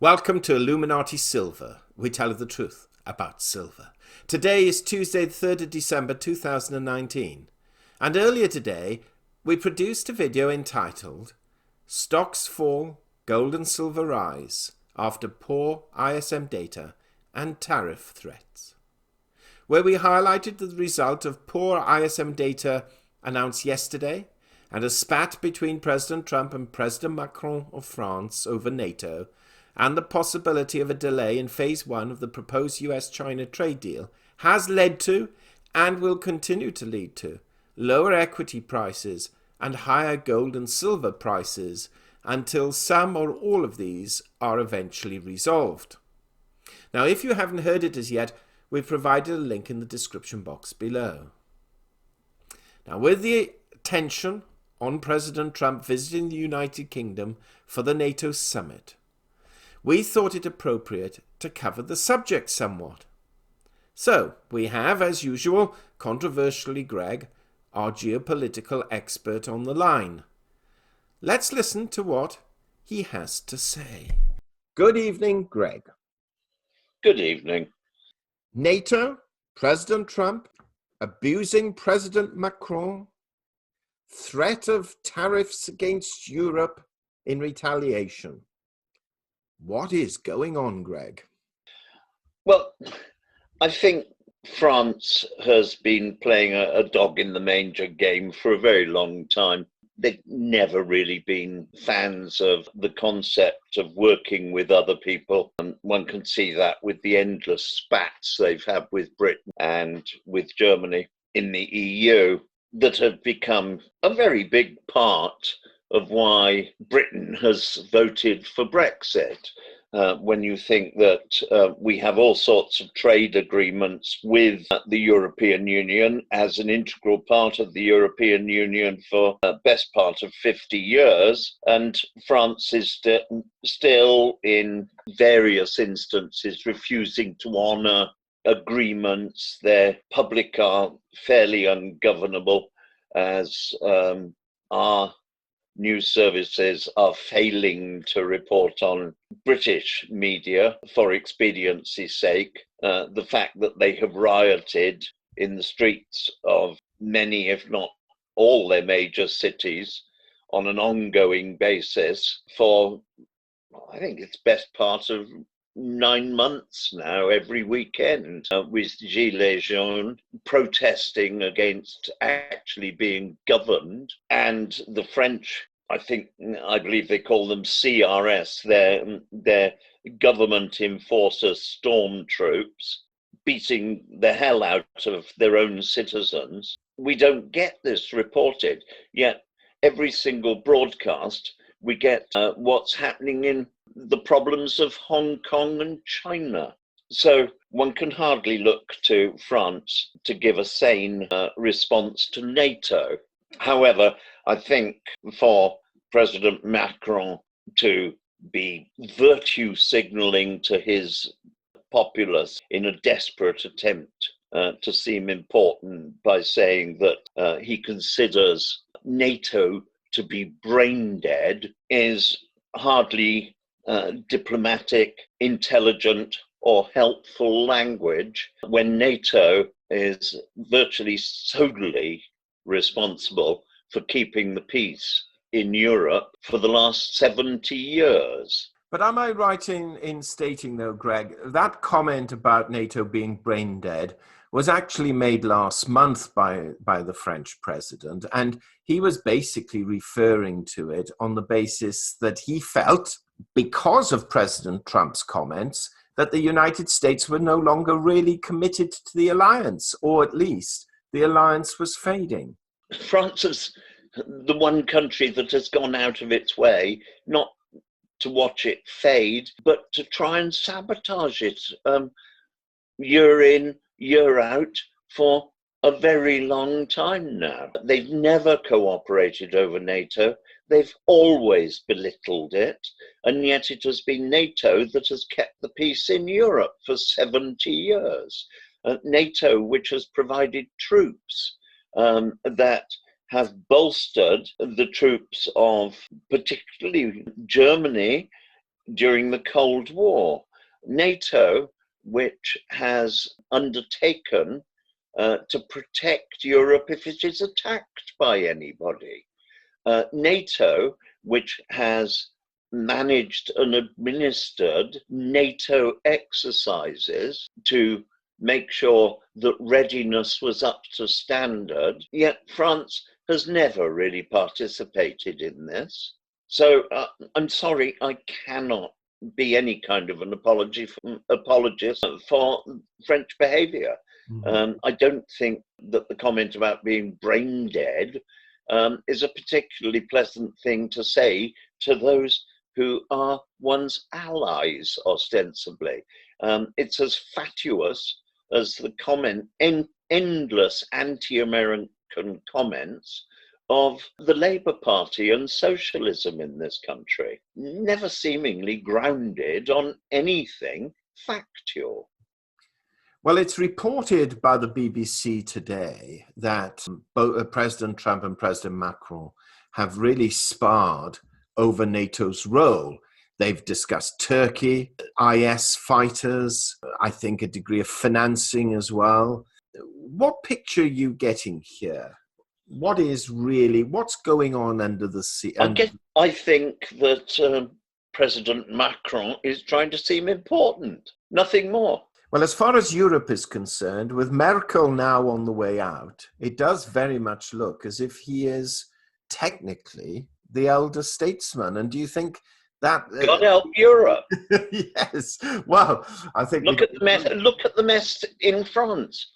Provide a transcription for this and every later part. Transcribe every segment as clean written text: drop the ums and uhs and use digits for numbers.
Welcome to Illuminati Silver. We tell you the truth about silver. Today is Tuesday, the 3rd of December 2019. And earlier today, we produced a video entitled Stocks Fall, Gold and Silver Rise After Poor ISM Data and Tariff Threats, where we highlighted the result of poor ISM data announced yesterday and a spat between President Trump and President Macron of France over NATO, and the possibility of a delay in Phase 1 of the proposed US-China trade deal has led to, and will continue to lead to, lower equity prices and higher gold and silver prices until some or all of these are eventually resolved. Now, if you haven't heard it as yet, we've provided a link in the description box below. Now, with the attention on President Trump visiting the United Kingdom for the NATO Summit, we thought it appropriate to cover the subject somewhat. So, we have, as usual, controversially Greg, our geopolitical expert, on the line. Let's listen to what he has to say. Good evening, Greg. Good evening. NATO, President Trump, abusing President Macron, threat of tariffs against Europe in retaliation. What is going on, Greg? Well, I think France has been playing a dog in the manger game for a very long time. They've never really been fans of the concept of working with other people. And one can see that with the endless spats they've had with Britain and with Germany in the EU that have become a very big part of why Britain has voted for Brexit. When you think that we have all sorts of trade agreements with the European Union as an integral part of the European Union for the best part of 50 years, and France is still in various instances refusing to honour agreements. Their public are fairly ungovernable, as our news services are failing to report on British media for expediency's sake. The fact that they have rioted in the streets of many, if not all, their major cities on an ongoing basis for, I think it's best part of 9 months now, every weekend, with Gilets jaunes protesting against actually being governed, and the French, I believe they call them CRS, their government enforcers, stormtroops, beating the hell out of their own citizens. We don't get this reported, yet every single broadcast we get what's happening in the problems of Hong Kong and China. So one can hardly look to France to give a sane response to NATO. However, I think for President Macron to be virtue signalling to his populace in a desperate attempt to seem important by saying that he considers NATO to be brain dead is hardly diplomatic, intelligent, or helpful language when NATO is virtually solely responsible for keeping the peace in Europe for the last 70 years. But am I right in stating, though, Greg, that comment about NATO being brain dead was actually made last month by the French president, and he was basically referring to it on the basis that he felt, because of President Trump's comments, that the United States were no longer really committed to the alliance, or at least the alliance was fading. France is the one country that has gone out of its way, not to watch it fade, but to try and sabotage it year in, year out for a very long time now. They've never cooperated over NATO. They've always belittled it, and yet it has been NATO that has kept the peace in Europe for 70 years. NATO, which has provided troops that have bolstered the troops of particularly Germany during the Cold War. NATO, which has undertaken to protect Europe if it is attacked by anybody. NATO, which has managed and administered NATO exercises to make sure that readiness was up to standard, yet France has never really participated in this. So I'm sorry, I cannot be any kind of an apologist for French behaviour. I don't think that the comment about being brain dead is a particularly pleasant thing to say to those who are one's allies, ostensibly. It's as fatuous as the endless anti-American comments of the Labour Party and socialism in this country, never seemingly grounded on anything factual. Well, it's reported by the BBC today that both President Trump and President Macron have really sparred over NATO's role. They've discussed Turkey, IS fighters, I think a degree of financing as well. What picture are you getting here? What's going on under the sea? I think that President Macron is trying to seem important, nothing more. Well, as far as Europe is concerned, with Merkel now on the way out, it does very much look as if he is technically the elder statesman. And do you think that... God help Europe. Yes. Well, I think... Look at the mess in France.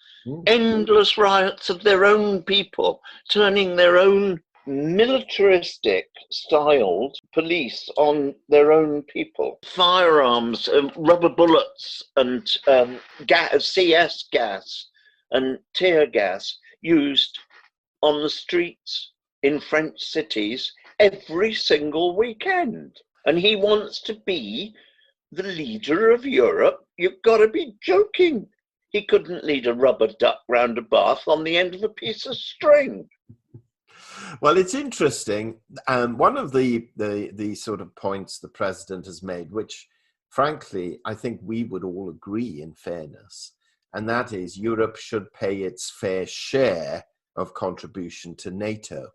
Endless riots of their own people, turning their own militaristic styled police on their own people. Firearms, rubber bullets and CS gas and tear gas used on the streets in French cities every single weekend. And he wants to be the leader of Europe. You've got to be joking. He couldn't lead a rubber duck round a bath on the end of a piece of string. Well, it's interesting. One of the sort of points the president has made, which frankly, I think we would all agree in fairness, and that is Europe should pay its fair share of contribution to NATO.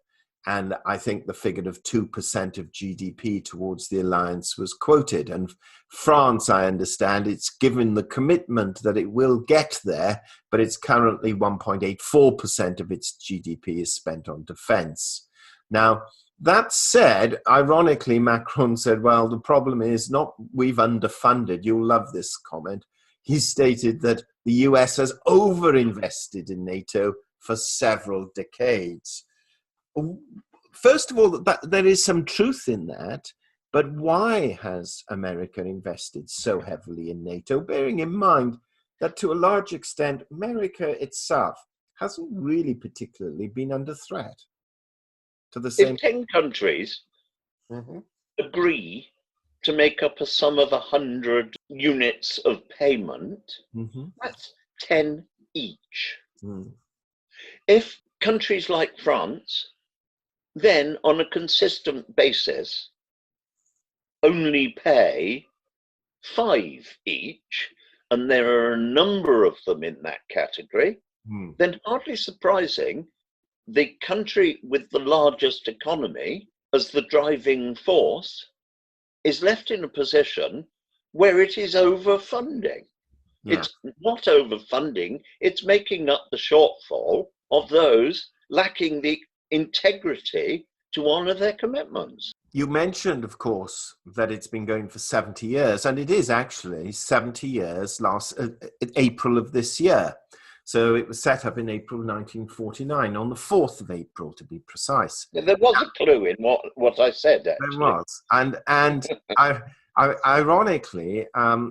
And I think the figure of 2% of GDP towards the alliance was quoted. And France, I understand, it's given the commitment that it will get there, but it's currently 1.84% of its GDP is spent on defense. Now, that said, ironically, Macron said, well, the problem is not we've underfunded. You'll love this comment. He stated that the US has overinvested in NATO for several decades. First of all, there is some truth in that, but why has America invested so heavily in NATO, bearing in mind that to a large extent, America itself hasn't really particularly been under threat? To the same... If 10 countries agree to make up a sum of 100 units of payment, that's 10 each. If countries like France then on a consistent basis only pay 5 each, and there are a number of them in that category, then hardly surprising, the country with the largest economy as the driving force is left in a position where it is overfunding. Yeah. It's not overfunding, it's making up the shortfall of those lacking the integrity to honor their commitments. You mentioned, of course, that it's been going for 70 years, and it is actually 70 years last April of this year. So it was set up in April 1949, on the 4th of April, to be precise. There was a clue in what I said, actually. There was. And ironically,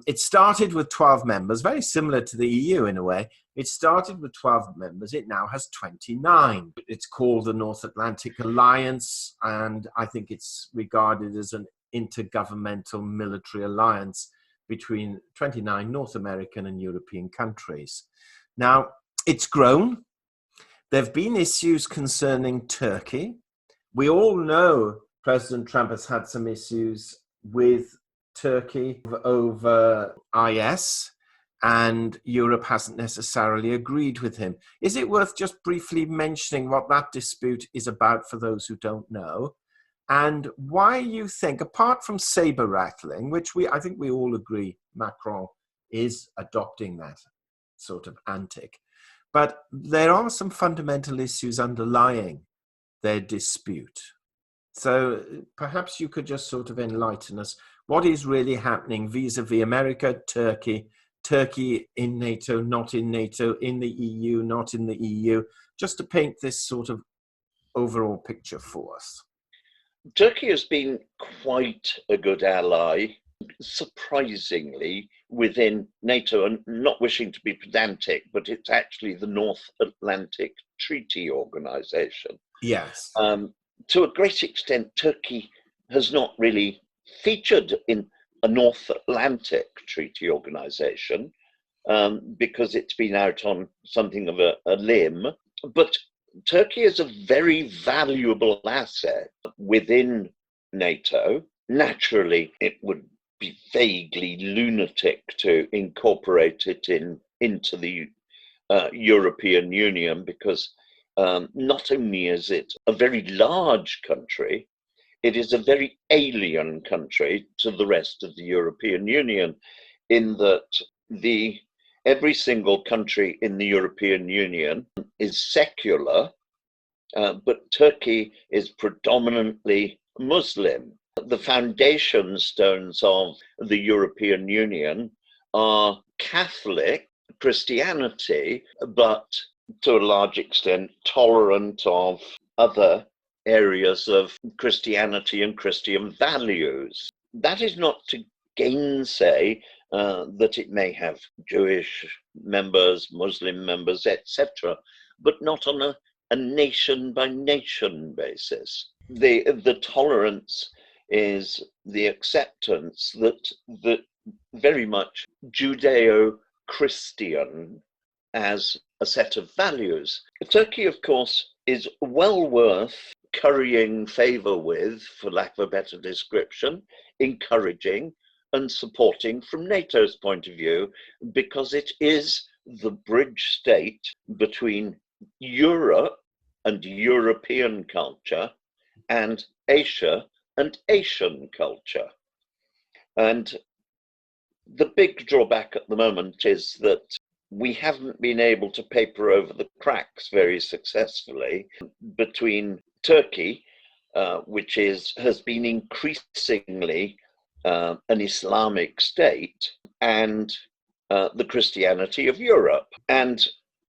it started with 12 members, very similar to the EU in a way. It started with 12 members. It now has 29. It's called the North Atlantic Alliance, and I think it's regarded as an intergovernmental military alliance between 29 North American and European countries. Now, it's grown. There have been issues concerning Turkey. We all know President Trump has had some issues with Turkey over IS, and Europe hasn't necessarily agreed with him. Is it worth just briefly mentioning what that dispute is about for those who don't know? And why you think, apart from saber rattling, which I think we all agree Macron is adopting that sort of antic, but there are some fundamental issues underlying their dispute. So perhaps you could just sort of enlighten us. What is really happening vis-a-vis America, Turkey in NATO, not in NATO, in the EU, not in the EU, just to paint this sort of overall picture for us? Turkey has been quite a good ally, surprisingly, within NATO, and not wishing to be pedantic, but it's actually the North Atlantic Treaty Organization. Yes. To a great extent, Turkey has not really featured in a North Atlantic Treaty Organization because it's been out on something of a limb. But Turkey is a very valuable asset within NATO. Naturally, it would be vaguely lunatic to incorporate it into the European Union because not only is it a very large country, it is a very alien country to the rest of the European Union, in that every single country in the European Union is secular, but Turkey is predominantly Muslim. The foundation stones of the European Union are Catholic Christianity, but to a large extent tolerant of other areas of Christianity and Christian values. That is not to gainsay that it may have Jewish members, Muslim members, etc., but not on a nation by nation basis. The tolerance is the acceptance that very much Judeo-Christian as a set of values. Turkey, of course, is well worth currying favor with, for lack of a better description, encouraging and supporting from NATO's point of view, because it is the bridge state between Europe and European culture and Asia and Asian culture. And the big drawback at the moment is that we haven't been able to paper over the cracks very successfully between Turkey, which has been increasingly an Islamic state, and the Christianity of Europe. And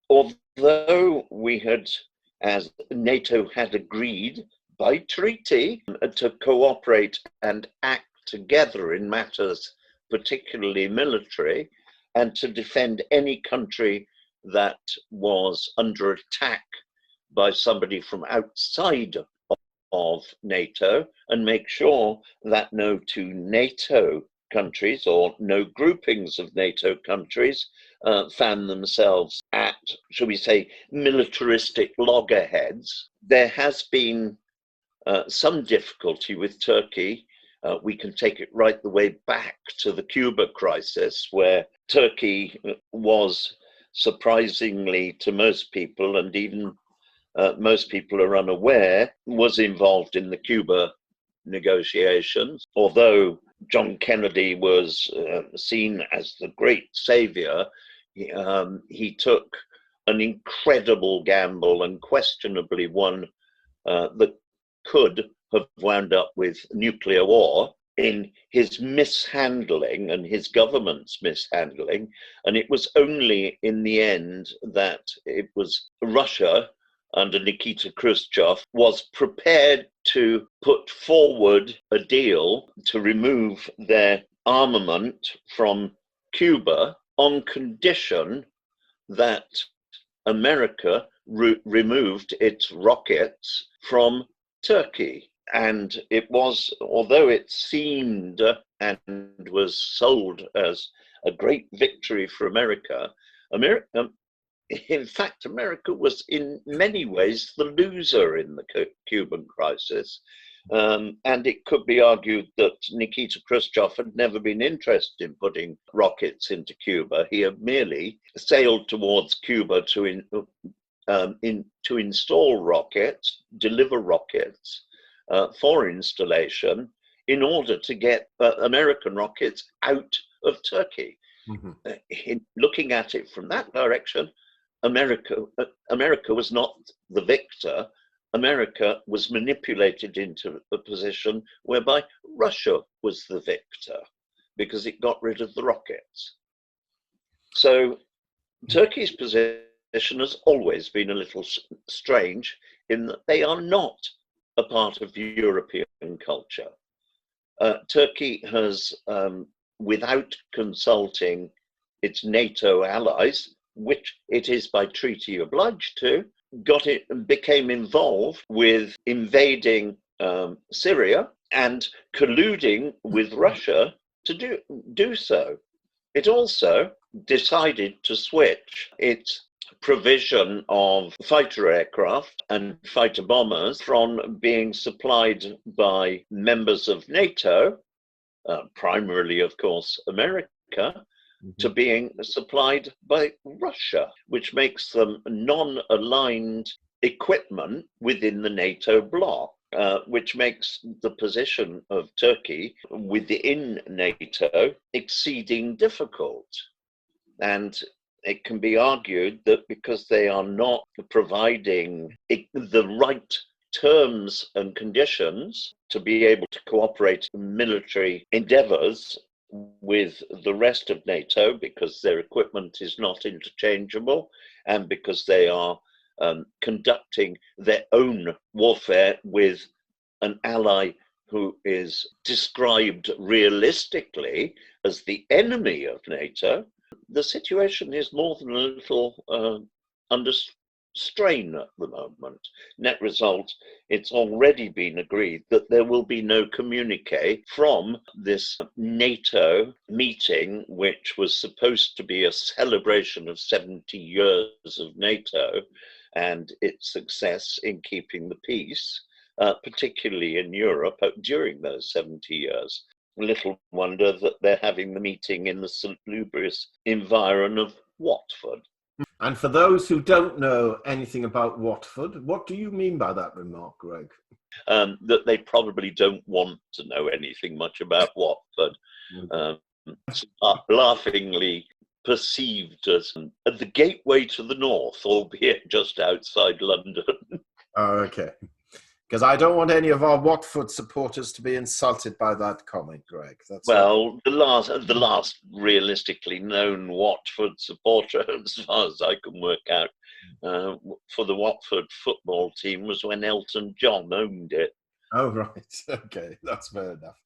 although we had, as NATO had agreed by treaty, to cooperate and act together in matters particularly military, and to defend any country that was under attack by somebody from outside of NATO, and make sure that no two NATO countries or no groupings of NATO countries found themselves at, shall we say, militaristic loggerheads. There has been some difficulty with Turkey. We can take it right the way back to the Cuba crisis, where Turkey was, surprisingly to most people, and even most people are unaware, was involved in the Cuba negotiations. Although John Kennedy was seen as the great savior, he took an incredible gamble, and questionably one that could have wound up with nuclear war, in his mishandling and his government's mishandling. And it was only in the end that it was Russia under Nikita Khrushchev was prepared to put forward a deal to remove their armament from Cuba on condition that America removed its rockets from Turkey. And it was, although it seemed and was sold as a great victory for America, in fact, America was in many ways the loser in the Cuban crisis, And it could be argued that Nikita Khrushchev had never been interested in putting rockets into Cuba. He had merely sailed towards Cuba to install rockets, deliver rockets for installation in order to get American rockets out of Turkey. Looking at it from that direction, America was not the victor. America was manipulated into a position whereby Russia was the victor because it got rid of the rockets. So Turkey's position has always been a little strange in that they are not a part of European culture. Turkey has, without consulting its NATO allies, which it is by treaty obliged to, became involved with invading Syria and colluding with Russia to do so. It also decided to switch its provision of fighter aircraft and fighter bombers from being supplied by members of NATO, primarily, of course, America, to being supplied by Russia, which makes them non-aligned equipment within the NATO bloc, which makes the position of Turkey within NATO exceeding difficult. And it can be argued that because they are not providing the right terms and conditions to be able to cooperate in military endeavors with the rest of NATO, because their equipment is not interchangeable and because they are conducting their own warfare with an ally who is described realistically as the enemy of NATO, the situation is more than a little under strain at the moment. Net result, it's already been agreed that there will be no communique from this NATO meeting, which was supposed to be a celebration of 70 years of NATO and its success in keeping the peace, particularly in Europe during those 70 years. Little wonder that they're having the meeting in the salubrious environ of Watford. And for those who don't know anything about Watford, what do you mean by that remark, Greg? That they probably don't want to know anything much about Watford. Laughingly perceived as the gateway to the north, albeit just outside London. Oh, okay. Because I don't want any of our Watford supporters to be insulted by that comment, Greg. The last realistically known Watford supporter, as far as I can work out, for the Watford football team was when Elton John owned it. Oh, right. Okay, that's fair enough.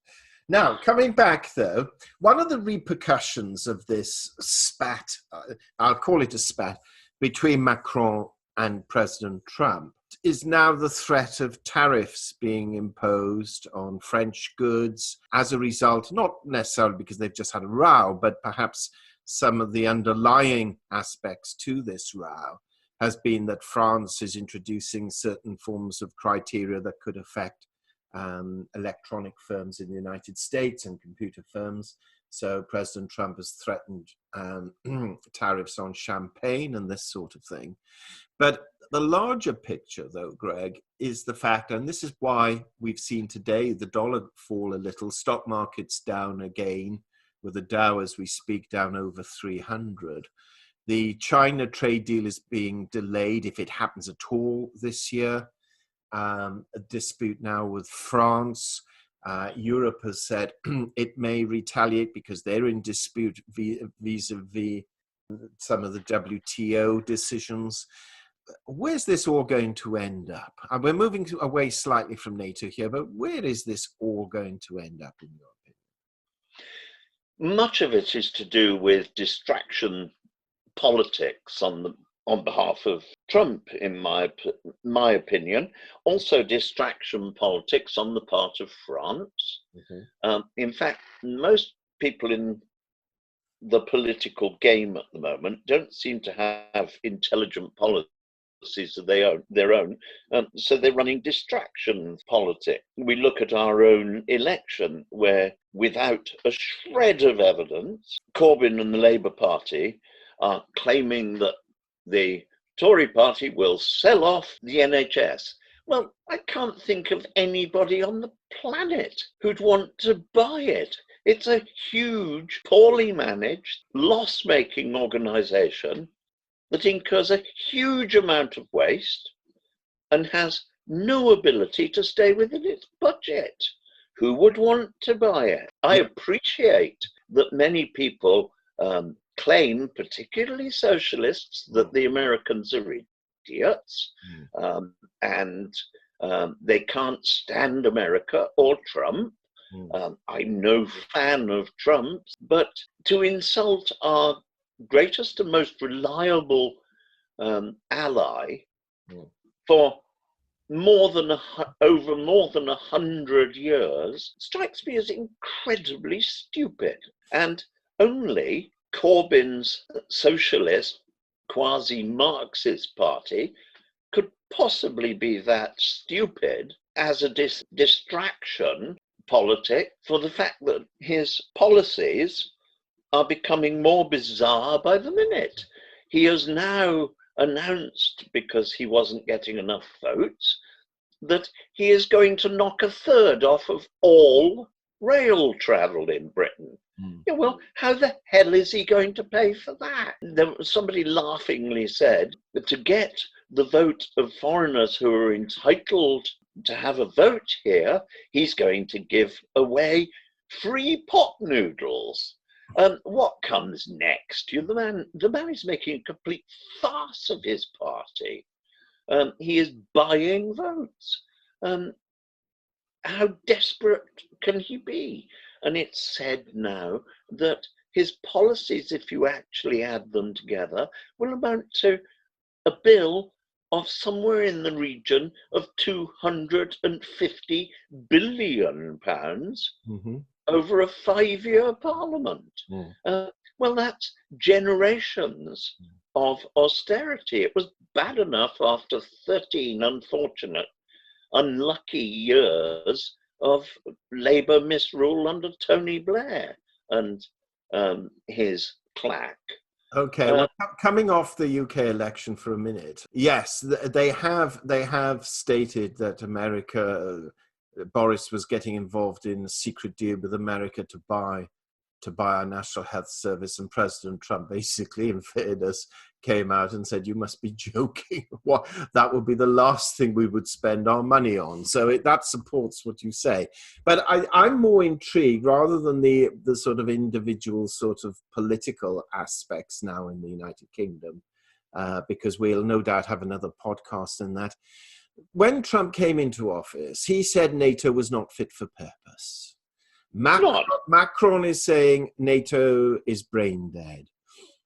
Now, coming back, though, one of the repercussions of this spat, I'll call it a spat, between Macron and President Trump is now the threat of tariffs being imposed on French goods as a result, not necessarily because they've just had a row, but perhaps some of the underlying aspects to this row has been that France is introducing certain forms of criteria that could affect electronic firms in the United States and computer firms. So President Trump has threatened tariffs on champagne and this sort of thing. But the larger picture, though, Greg, is the fact, and this is why we've seen today the dollar fall a little, stock markets down again, with the Dow as we speak down over 300. The China trade deal is being delayed, if it happens at all this year. A dispute now with France. Europe has said it may retaliate because they're in dispute vis-a-vis some of the WTO decisions. Where's this all going to end up? And we're moving away slightly from NATO here, but where is this all going to end up, in your opinion? Much of it is to do with distraction politics on behalf of Trump, in my opinion. Also distraction politics on the part of France. In fact, most people in the political game at the moment don't seem to have intelligent policies of their own. So they're running distraction politics. We look at our own election, where without a shred of evidence, Corbyn and the Labour Party are claiming that the Tory party will sell off the NHS. Well, I can't think of anybody on the planet who'd want to buy it. It's a huge, poorly managed, loss-making organisation that incurs a huge amount of waste and has no ability to stay within its budget. Who would want to buy it? I appreciate that many people claim, particularly socialists, that the Americans are idiots and they can't stand America or Trump. I'm no fan of Trump, but to insult our greatest and most reliable ally for over more than 100 years strikes me as incredibly stupid. And only Corbyn's socialist, quasi-Marxist party could possibly be that stupid as a distraction politic for the fact that his policies are becoming more bizarre by the minute. He has now announced, because he wasn't getting enough votes, that he is going to knock a third off of all rail travel in Britain. Yeah, well, how the hell is he going to pay for that? Somebody laughingly said that to get the vote of foreigners who are entitled to have a vote here, he's going to give away free pot noodles. What comes next? The man is making a complete farce of his party. He is buying votes. How desperate can he be? And it's said now that his policies, if you actually add them together, will amount to a bill of somewhere in the region of £250 billion over a 5-year parliament. Well, that's generations of austerity. It was bad enough after 13 unfortunate, unlucky years of Labour misrule under Tony Blair and his claque. Okay, well, coming off the UK election for a minute, yes, they have stated that America, Boris was getting involved in a secret deal with America to buy our National Health Service, and President Trump basically, in fairness, came out and said, "You must be joking. What, that would be the last thing we would spend our money on." So that supports what you say. But I'm more intrigued, rather than the sort of individual sort of political aspects now in the United Kingdom, because we'll no doubt have another podcast in that. When Trump came into office, he said NATO was not fit for purpose. Macron is saying NATO is brain dead.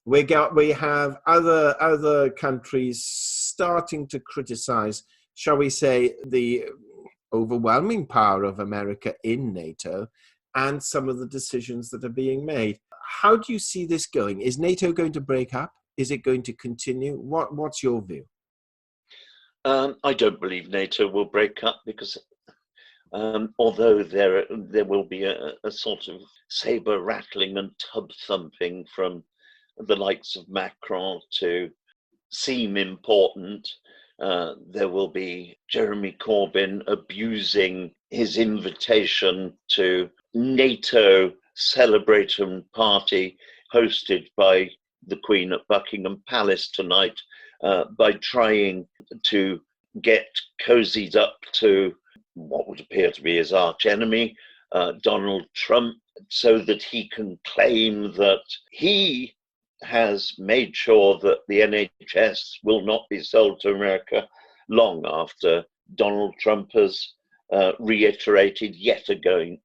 We have other countries starting to criticize, shall we say, the overwhelming power of America in NATO and some of the decisions that are being made. How do you see this going? Is NATO going to break up? Is it going to continue? What's your view? I don't believe NATO will break up, because although there will be a sort of saber rattling and tub thumping from the likes of Macron to seem important, there will be Jeremy Corbyn abusing his invitation to NATO celebration party hosted by the Queen at Buckingham Palace tonight, by trying to get cozied up to what would appear to be his archenemy, Donald Trump, so that he can claim that he has made sure that the NHS will not be sold to America long after Donald Trump has reiterated yet again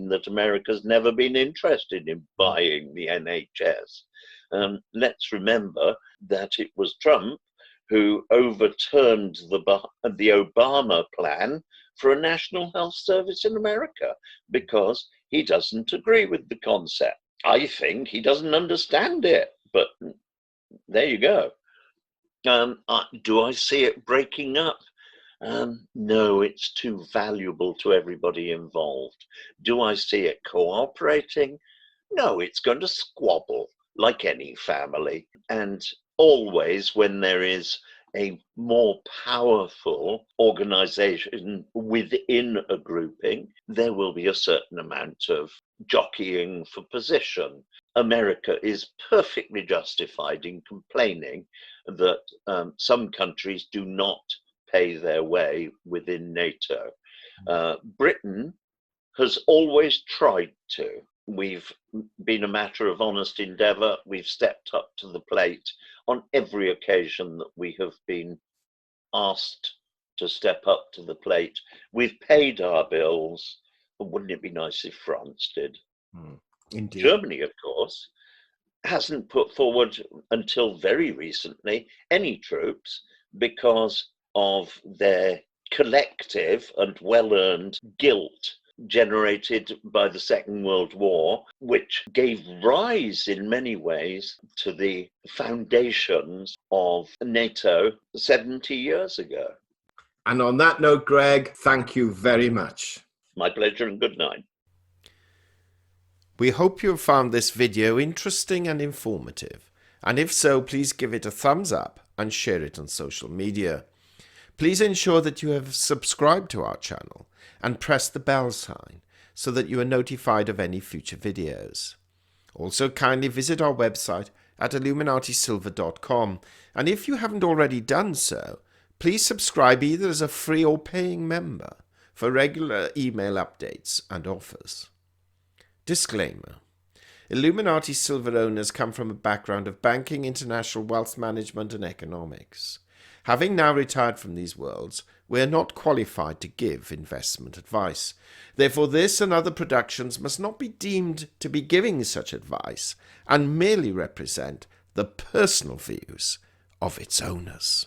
that America's never been interested in buying the NHS. Let's remember that it was Trump who overturned the Obama plan for a national health service in America, because he doesn't agree with the concept. I think he doesn't understand it, but there you go. Do I see it breaking up? No, it's too valuable to everybody involved. Do I see it cooperating? No, it's going to squabble like any family. And always, when there is a more powerful organization within a grouping, there will be a certain amount of jockeying for position. America is perfectly justified in complaining that some countries do not pay their way within NATO. Britain has always tried to. We've been a matter of honest endeavour. We've stepped up to the plate on every occasion that we have been asked to step up to the plate. We've paid our bills. Wouldn't it be nice if France did? Indeed. Germany, of course, hasn't put forward until very recently any troops because of their collective and well-earned guilt generated by the Second World War, which gave rise in many ways to the foundations of NATO 70 years ago. And on that note, Greg, thank you very much. My pleasure and good night. We hope you have found this video interesting and informative, and if so, please give it a thumbs up and share it on social media. Please ensure that you have subscribed to our channel and press the bell sign so that you are notified of any future videos. Also, kindly visit our website at illuminatisilver.com, and if you haven't already done so, please subscribe either as a free or paying member for regular email updates and offers. Disclaimer. Illuminati Silver owners come from a background of banking, international wealth management and economics. Having now retired from these worlds, we are not qualified to give investment advice. Therefore, this and other productions must not be deemed to be giving such advice and merely represent the personal views of its owners.